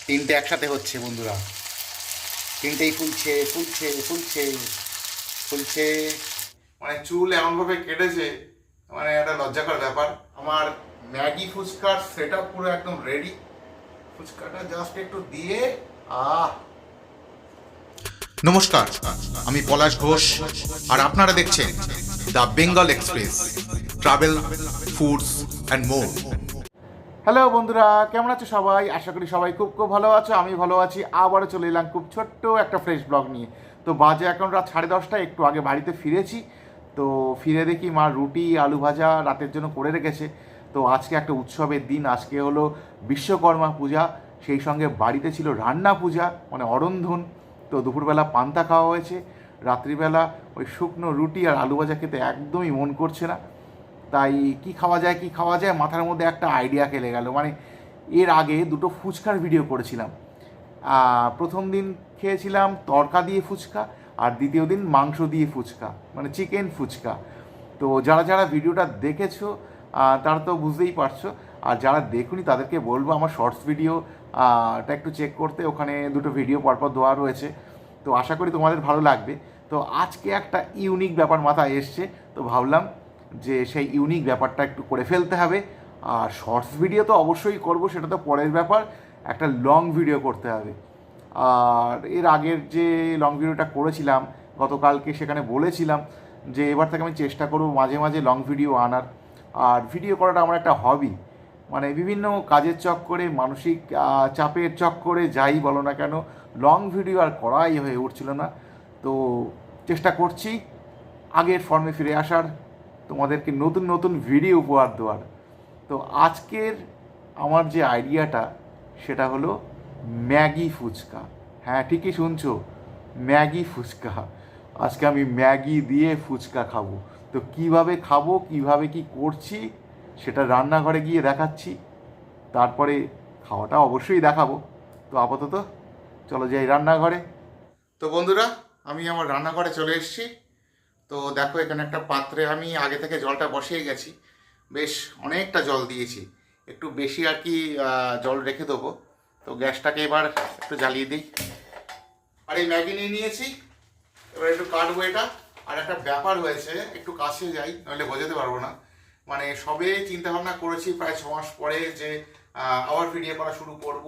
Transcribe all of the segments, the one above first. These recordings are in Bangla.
তিনটে একসাথে হচ্ছে বন্ধুরা, তিনটেই ফুলছে ফুলছে ফুলছে ফুলছে। মানে চুল এমনভাবে কেটেছে, মানে একটা লজ্জাকর ব্যাপার। আমার ম্যাগি ফুচকার সেট আপ পুরো একদম রেডি। ফুচকাটা জাস্ট একটু দিয়ে নমস্কার, আমি পলাশ ঘোষ, আর আপনারা দেখছেন the Bengal express travel, foods and more. Hello বন্ধুরা, কেমন আছো সবাই? আশা করি সবাই খুব খুব ভালো আছো। আমি ভালো আছি। আবারও চলে এলাম খুব ছোট্ট একটা ফ্রেশ ব্লগ নিয়ে। তো বাজে এখন রাত 10:30, একটু আগে বাড়িতে ফিরেছি। তো ফিরে দেখি মা রুটি আলু ভাজা রাতের জন্য করে রেখেছে। তো আজকে একটা উৎসবের দিন, আজকে হলো বিশ্বকর্মা পূজা, সেই সঙ্গে বাড়িতে ছিল রান্না পূজা, মানে অরন্ধন। তো দুপুরবেলা পান্তা খাওয়া হয়েছে, রাত্রিবেলা ওই শুকনো রুটি আর আলু ভাজা খেতে একদমই মন করছে না। তাই কি খাওয়া যায় কি খাওয়া যায়, মাথার মধ্যে একটা আইডিয়া খেলে গেল। মানে এর আগে দুটো ফুচকার ভিডিও করেছিলাম। প্রথম দিন খেয়েছিলাম তড়কা দিয়ে ফুচকা, আর দ্বিতীয় দিন মাংস দিয়ে ফুচকা, মানে চিকেন ফুচকা। তো যারা যারা ভিডিওটা দেখেছো তারা তো বুঝতেই পারছো, আর যারা দেখুনি তাদেরকে বলবো আমার শর্টস ভিডিওটা একটু চেক করতে। ওখানে দুটো ভিডিও পরপর দেওয়া রয়েছে। তো আশা করি তোমাদের ভালো লাগবে। তো আজকে একটা ইউনিক ব্যাপার মাথায় এসছে, তো ভাবলাম যে সেই ইউনিক ব্যাপারটা একটু করে ফেলতে হবে। আর শর্টস ভিডিও তো অবশ্যই করব, সেটা তো পরের ব্যাপার। একটা লং ভিডিও করতে হবে। আর এর আগের যে লং ভিডিওটা করেছিলাম গতকালকে, সেখানে বলেছিলাম যে এবার থেকে আমি চেষ্টা করব মাঝে মাঝে লং ভিডিও আনার। আর ভিডিও করাটা আমার একটা হবি। মানে বিভিন্ন কাজের চক্করে, মানসিক চাপের চক্করে, যাই বলো না কেন, লং ভিডিও আর করাই হয়ে উঠছিল না। তো চেষ্টা করছি আগের ফর্মে ফিরে আসার, তোমাদেরকে নতুন নতুন ভিডিও উপহার দেওয়ার। তো আজকের আমার যে আইডিয়াটা সেটা হলো ম্যাগি ফুচকা। হ্যাঁ, ঠিকই শুনছো, ম্যাগি ফুচকা। আজকে আমি ম্যাগি দিয়ে ফুচকা খাবো। তো কিভাবে খাবো, কিভাবে কি করছি, সেটা রান্নাঘরে গিয়ে দেখাচ্ছি। তারপরে খাওয়াটা অবশ্যই দেখাবো। তো আপাতত চলো যাই রান্নাঘরে। তো বন্ধুরা, আমি আমার রান্নাঘরে চলে এসেছি। তো দেখো, এখানে একটা পাত্রে আমি আগে থেকে জলটা বসিয়ে গেছি। বেশ অনেকটা জল দিয়েছি, একটু বেশি আর কি জল রেখে দেবো। তো গ্যাসটাকে এবার একটু জ্বালিয়ে দিই। আর এই ম্যাগি নিয়ে নিয়েছি, এবার একটু কাটবো এটা। আর একটা ব্যাপার হয়েছে, একটু কাছে যাই নইলে বোঝাতে পারবো না। মানে সবে চিন্তা ভাবনা করেছি প্রায় 6 মাস পরে যে আবার ভিডিও করা শুরু করব,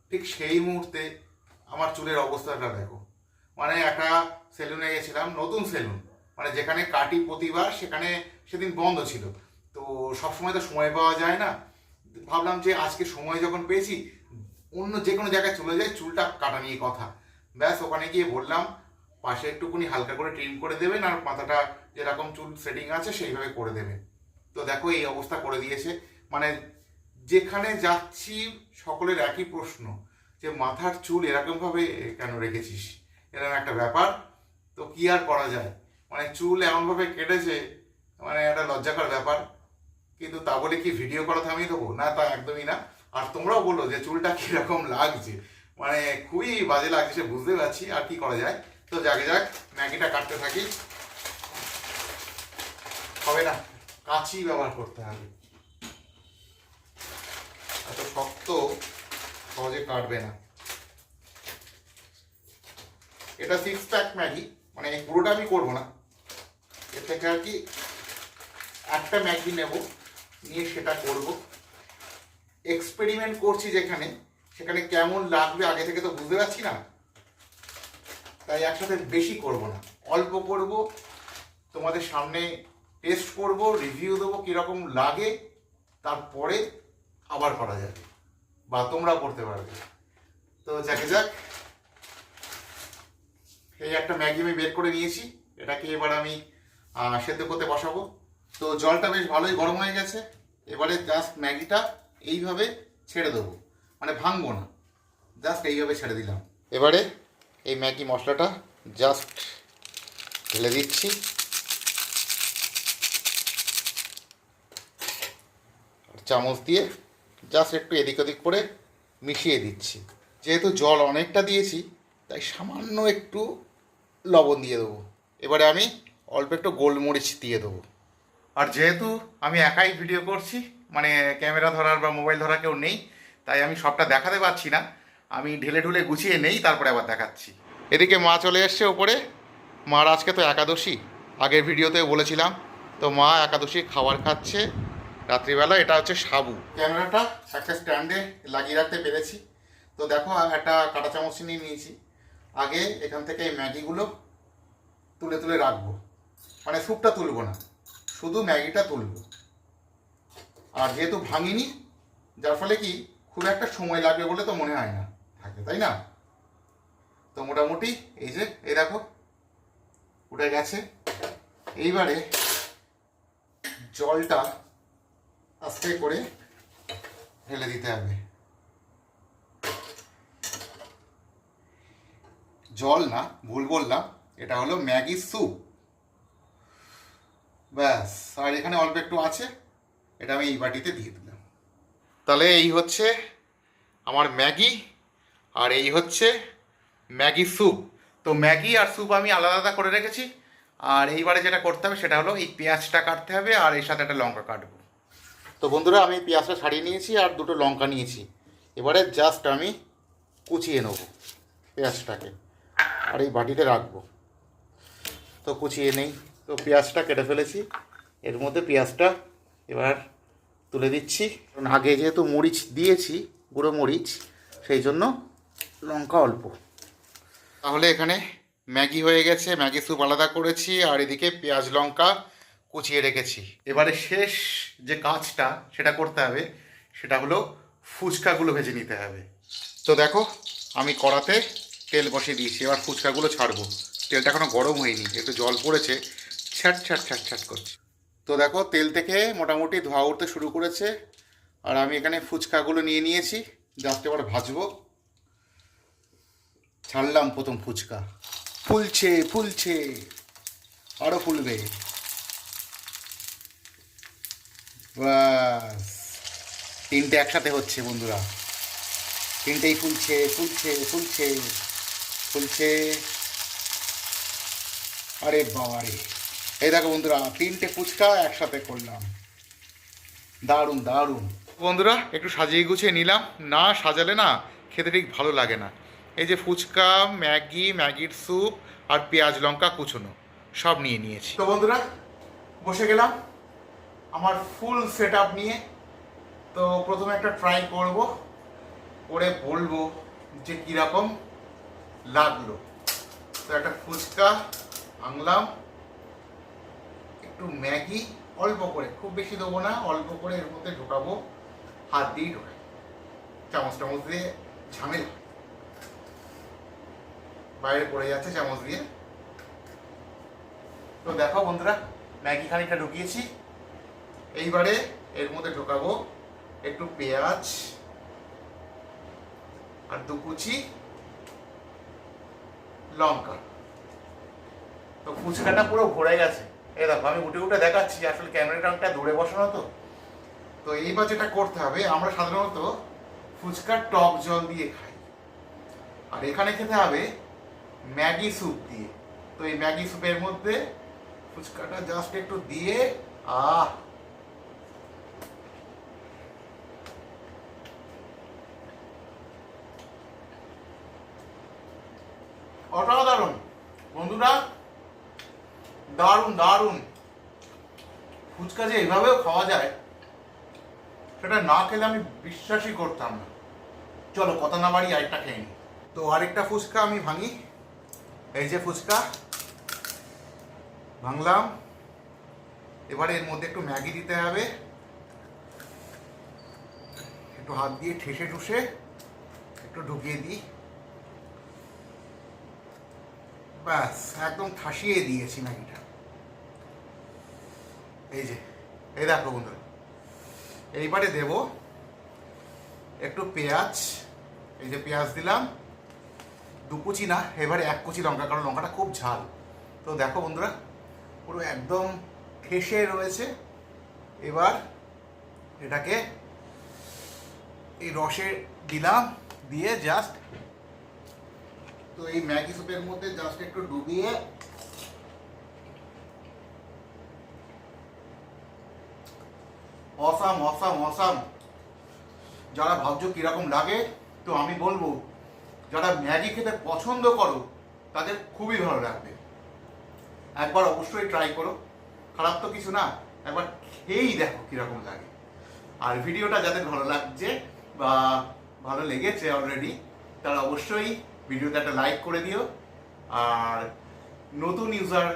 ঠিক সেই মুহূর্তে আমার চুলের অবস্থাটা দেখো। মানে একটা সেলুনে গেছিলাম, নতুন সেলুন, মানে যেখানে কাটি প্রতিবার, সেখানে সেদিন বন্ধ ছিল। তো সবসময় তো সময় পাওয়া যায় না। ভাবলাম যে আজকে সময় যখন পেয়েছি, অন্য যে কোনো জায়গায় চলে যাই, চুলটা কাটা নিয়ে কথা। ব্যাস, ওখানে গিয়ে বললাম পাশে একটুকুনি হালকা করে ট্রিম করে দেবেন, আর মাথাটা যেরকম চুল সেটিং আছে সেইভাবে করে দেবেন। তো দেখো এই অবস্থা করে দিয়েছে। মানে যেখানে যাচ্ছি সকলের একই প্রশ্ন, যে মাথার চুল এরকমভাবে কেন রেখেছিস, এরকম একটা ব্যাপার। তো কি আর করা যায়, মানে চুল এমনভাবে কেটেছে, মানে একটা লজ্জাকর ব্যাপার। কিন্তু তা বলে কি ভিডিও করা থামিয়ে দেবো? না, তা একদমই না। আর তোমরাও বলো যে চুলটা কীরকম লাগছে, মানে খুবই বাজে লাগছে, বুঝতে পারছি। আর কি করা যায়, তো যাকে যাক, ম্যাগিটা কাটতে থাকি। হবে না, কাঁচি ব্যবহার করতে হবে, এত শক্ত সহজে কাটবে না। এটা 6 প্যাক ম্যাগি, মানে পুরোটা আমি করবো না। এর থেকে আর কি একটা ম্যাগি নেব, নিয়ে সেটা করব। এক্সপেরিমেন্ট করছি যেখানে, সেখানে কেমন লাগবে আগে থেকে তো বুঝতে পারছি না। তাই একসাথে বেশি করব না, অল্প করব, তোমাদের সামনে টেস্ট করব, রিভিউ দেবো কীরকম লাগে, তারপরে আবার করা যাবে, বা তোমরাও করতে পারবে। তো যাকে যাক, এই একটা ম্যাগি আমি বের করে নিয়েছি। এটাকে এবার আমি সেদ্ধ করতে বসাবো। তো জলটা বেশ ভালোই গরম হয়ে গেছে। এবারে জাস্ট ম্যাগিটা এইভাবে ছেড়ে দেবো, মানে ভাঙবো না, জাস্ট এইভাবে ছেড়ে দিলাম। এবারে এই ম্যাগি মশলাটা জাস্ট ঢেলে দিচ্ছি। চামচ দিয়ে জাস্ট একটু এদিক ওদিক করে মিশিয়ে দিচ্ছি। যেহেতু জল অনেকটা দিয়েছি, তাই সামান্য একটু লবণ দিয়ে দেবো। এবারে আমি অল্প একটু গোলমরিচ দিয়ে দেবো। আর যেহেতু আমি একাই ভিডিও করছি, মানে ক্যামেরা ধরার বা মোবাইল ধরার কেউ নেই, তাই আমি সবটা দেখাতে পারছি না। আমি ঢেলে ঢুলে গুছিয়ে নেই, তারপরে আবার দেখাচ্ছি। এদিকে মা চলে এসছে ওপরে। মার আজকে তো একাদশী, আগের ভিডিওতেও বলেছিলাম। তো মা একাদশী খাবার খাচ্ছে রাত্রিবেলা। এটা হচ্ছে সাবু। ক্যামেরাটা একটা স্ট্যান্ডে লাগিয়ে রাখতে পেরেছি। তো দেখো একটা কাঁটা চামচ নিয়ে নিয়েছি। আগে এখান থেকে এই ম্যাগিগুলো তুলে তুলে রাখবো, মানে স্যুপটা তুলবো না, শুধু ম্যাগিটা তুলবো। আর যেহেতু ভাঙিনি, যার ফলে কি খুব একটা সময় লাগবে বলে তো মনে হয় না থাকে, তাই না? তো মোটামুটি এই যে এই দেখো উঠে গেছে। এইবারে জলটা আস্তে করে ঢেলে দিতে হবে। জল না, ভুল বললাম, এটা হলো ম্যাগি স্যুপ। ব্যাস, আর এখানে অল্প একটু আছে, এটা আমি এই বাটিতে দিয়ে দিলাম। তাহলে এই হচ্ছে আমার ম্যাগি, আর এই হচ্ছে ম্যাগি স্যুপ। তো ম্যাগি আর স্যুপ আমি আলাদা আলাদা করে রেখেছি। আর এইবারে যেটা করতে হবে সেটা হলো এই পেঁয়াজটা কাটতে হবে, আর এর সাথে একটা লঙ্কা কাটবো। তো বন্ধুরা, আমি পেঁয়াজটা ছাড়িয়ে নিয়েছি আর দুটো লঙ্কা নিয়েছি। এবারে জাস্ট আমি কুচিয়ে নেব পেঁয়াজটাকে, আর এই বাটিতে রাখবো। তো কুচিয়ে নেই। তো পেঁয়াজটা কেটে ফেলেছি, এর মধ্যে পেঁয়াজটা এবার তুলে দিচ্ছি। কারণ আগে যেহেতু মরিচ দিয়েছি, গুঁড়ো মরিচ, সেই জন্য লঙ্কা অল্প। তাহলে এখানে ম্যাগি হয়ে গেছে, ম্যাগি স্যুপ আলাদা করেছি, আর এদিকে পেঁয়াজ লঙ্কা কুচিয়ে রেখেছি। এবারে শেষ যে কাজটা সেটা করতে হবে, সেটা হলো ফুচকাগুলো ভেজে নিতে হবে। তো দেখো আমি কড়াতে তেল বসিয়ে দিয়েছি, এবার ফুচকাগুলো ছাড়বো। তেলটা এখনো গরম হয়নি, একটু জল পড়েছে, ছ্যাট ছ্যাট ছ্যাট ছ্যাট করছে। তো দেখো তেল থেকে মোটামুটি ধোঁয়া উঠতে শুরু করেছে, আর আমি এখানে ফুচকাগুলো নিয়ে নিয়েছি, জাস্ট এবার ভাজবো। ছাড়লাম প্রথম ফুচকা, ফুলছে ফুলছে, আরও ফুলবে। বাস, তিনটে একসাথে হচ্ছে বন্ধুরা, তিনটেই ফুলছে ফুলছে ফুলছে ফুলছে। আরে বাবারে, এই দেখো বন্ধুরা, তিনটে ফুচকা একসাথে করলাম, দারুণ দারুণ। বন্ধুরা একটু সাজিয়ে গুছিয়ে নিলাম, না সাজালে না খেতে ঠিক ভালো লাগে না। এই যে ফুচকা, ম্যাগি, ম্যাগির স্যুপ আর পেঁয়াজ লঙ্কা কুচোনো সব নিয়ে নিয়েছি। তো বন্ধুরা বসে গেলাম আমার ফুল সেট আপ নিয়ে। তো প্রথমে একটা ট্রাই করব, করে বলবো যে কীরকম লাগলো। তো একটা ফুচকা আনলাম, একটু ম্যাগি অল্প করে, খুব বেশি দেবো না, অল্প করে এর মধ্যে ঢোকাবো, হাত দিয়ে ঢোকাই, চামচ টামচ দিয়ে ঝামেলা, বাইরে পড়ে যাচ্ছে চামচ দিয়ে। তো দেখো বন্ধুরা, ম্যাগি খানিকটা ঢুকিয়েছি। এইবারে এর মধ্যে ঢোকাবো একটু পেঁয়াজ আর দু কুচি লঙ্কা। তো ফুচকাটা পুরো ভরে গেছে, এই দেখো আমি উঠে উঠে দেখাচ্ছি, আসলে ক্যামেরাটা অনেকটা দূরে বসানো তো। তো এইবার যেটা করতে হবে, আমরা সাধারণত ফুচকার টক জল দিয়ে খাই, আর এখানে খেতে হবে ম্যাগি স্যুপ দিয়ে। তো এই ম্যাগি স্যুপের মধ্যে ফুচকাটা জাস্ট একটু দিয়ে, অসাধারণ বন্ধুরা, দারুণ দারুণ। ফুচকা যে এভাবেও খাওয়া যায় সেটা না খেলে আমি বিশ্বাসই করতাম না। চলো কথা না বাড়ি আরেকটা খেয়ে নিই। তো আরেকটা ফুচকা আমি ভাঙি, এই যে ফুচকা ভাঙলাম। এবারে এর মধ্যে একটু ম্যাগি দিতে হবে, একটু হাত দিয়ে ঠেসে ঠুসে একটু ঢুকিয়ে দিই, ব্যাস একদম ঠাসিয়ে দিয়েছি ম্যাগিটা। এই যে এই দেখো বন্ধুরা, এইবারে দেব একটু পেঁয়াজ, এই যে পেঁয়াজ দিলাম, দু কুচি না, এবারে এক কুচি লঙ্কা, কারণ লঙ্কাটা খুব ঝাল। তো দেখো বন্ধুরা পুরো একদম ঠেসে রয়েছে। এবার এটাকে এই রসে দিলাম, দিয়ে জাস্ট, তো এই ম্যাগি স্যুপের মধ্যে জাস্ট একটু ডুবিয়ে অসাম অসাম অসাম। যারা ভাবছো কীরকম লাগে, তো আমি বলবো যারা ম্যাগি খেতে পছন্দ করো তাদের খুবই ভালো লাগবে। একবার অবশ্যই ট্রাই করো, খারাপ তো কিছু না, একবার খেয়েই দেখো কীরকম লাগে। আর ভিডিওটা যাদের ভালো লাগছে বা ভালো লেগেছে অলরেডি, তারা অবশ্যই ভিডিওতে একটা লাইক করে দিও। আর নতুন ইউজার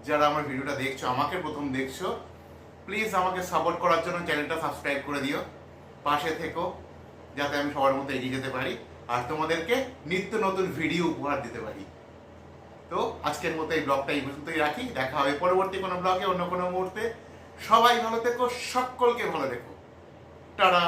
যারা আমার ভিডিওটা দেখছো, আমাকে প্রথম দেখছো, প্লিজ আমাকে সাপোর্ট করার জন্য চ্যানেলটা সাবস্ক্রাইব করে দিও, পাশে থেকো, যাতে আমি সবার মধ্যে এগিয়ে যেতে পারি আর তোমাদেরকে নিত্য নতুন ভিডিও উপহার দিতে পারি। তো আজকের মতো এই ব্লগটা এই পর্যন্তই রাখি, দেখা হবে পরবর্তী কোনো ব্লগে অন্য কোনো মুহূর্তে। সবাই ভালো থেকো, সকলকে ভালো রেখো, টাটা।